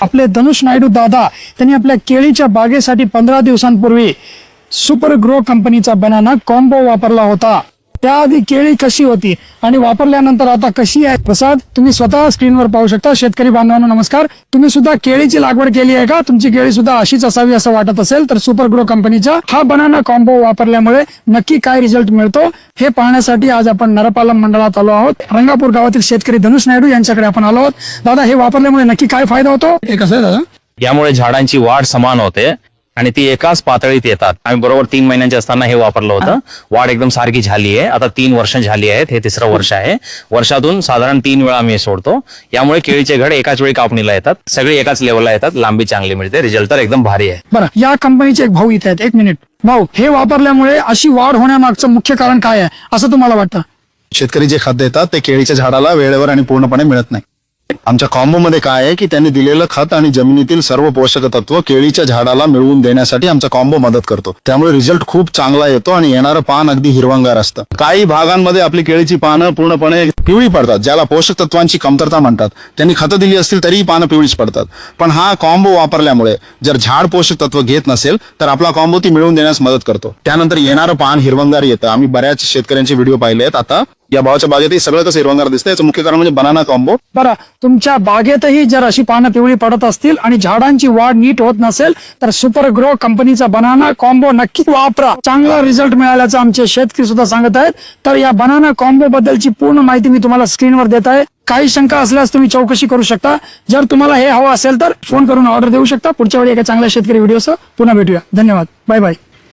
आपले धनुष नायडू दादा त्यांनी आपल्या केळीच्या बागेसाठी 15 दिवसांपूर्वी सुपर ग्रो कंपनीचा बनाना कॉम्बो वापरला होता। त्याआधी केळी कशी होती आणि वापरल्यानंतर आता कशी आहे, प्रसाद तुम्ही स्वतः स्क्रीनवर पाहू शकता। शेतकरी बांधवांनो नमस्कार, तुम्ही सुद्धा केळीची लागवड केली आहे का? तुमची केळी सुद्धा अशीच असावी असं वाटत असेल तर सुपर ग्रो कंपनीचा हा बनाना कॉम्बो वापरल्यामुळे नक्की काय रिझल्ट मिळतो हे पाहण्यासाठी आज आपण नरपालम मंडळात आलो आहोत। रंगापूर गावातील शेतकरी धनुष नायडू यांच्याकडे आपण आलो आहोत। दादा, हे वापरल्यामुळे नक्की काय फायदा होतो, हे कसं आहे दादा? यामुळे झाडांची वाढ समान होते आणि ती एकाच पातळीत येतात। आम्ही बरोबर 3 महिन्यांचे असताना हे वापरलं होतं। वाढ एकदम सारखी झाली आहे। आता 3 वर्ष झाली आहेत, हे 3रं वर्ष आहे। वर्षातून साधारण 3 वेळा आम्ही सोडतो। यामुळे केळीचे घड एकाच वेळी कापणीला येतात, सगळे एकाच लेवलला येतात, लांबी चांगली मिळते, रिझल्ट तर एकदम भारी आहे। बरं, या कंपनीचे एक भाऊ इथे आहेत, 1 मिनिट भाऊ, हे वापरल्यामुळे अशी वाढ होण्यामागचं मुख्य कारण काय आहे असं तुम्हाला वाटतं? शेतकरी जे खत देतात ते केळीच्या झाडाला वेळेवर आणि पूर्णपणे मिळत नाही। आमच्या कॉम्बो मध्ये काय आहे की त्यांनी दिलेलं खत आणि जमिनीतील सर्व पोषक तत्व केळीच्या झाडाला मिळवून देण्यासाठी आमचा कॉम्बो मदत करतो। त्यामुळे रिझल्ट खूप चांगला येतो आणि येणारं पान अगदी हिरवंगार असतं। काही भागांमध्ये आपली केळीची पानं पूर्णपणे पिवळी पडतात, ज्याला पोषक तत्वांची कमतरता म्हणतात। त्यांनी खतं दिली असतील तरीही पानं पिवळीच पडतात। पण हा कॉम्बो वापरल्यामुळे जर झाड पोषक तत्व घेत नसेल तर आपला कॉम्बो ती मिळवून देण्यास मदत करतो। त्यानंतर येणारं पान हिरवंगार येतं। आम्ही बऱ्याच शेतकऱ्यांचे व्हिडिओ पाहिले आहेत। आता या भावाच्या बागेतही सगळं कसं हिरवंगार दिसतं, याचं मुख्य कारण म्हणजे बनाना कॉम्बो। बरं, तुमच्या बागेतही जर अशी पानं पिवळी पडत असतील आणि झाडांची वाढ नीट होत नसेल तर सुपर ग्रो कंपनीचा बनाना कॉम्बो नक्की वापरा, चांगला रिझल्ट मिळाल्याचं आमचे शेतकरी सुद्धा सांगत आहेत। तर या बनाना कॉम्बो बद्दलची पूर्ण माहिती मी तुम्हाला स्क्रीनवर देत आहे। काही शंका असल्यास तुम्ही चौकशी करू शकता। जर तुम्हाला हे हवं असेल तर फोन करून ऑर्डर देऊ शकता। पुढच्या वेळी एका चांगल्या शेतकरी व्हिडिओसह पुन्हा भेटूया। धन्यवाद, बाय बाय।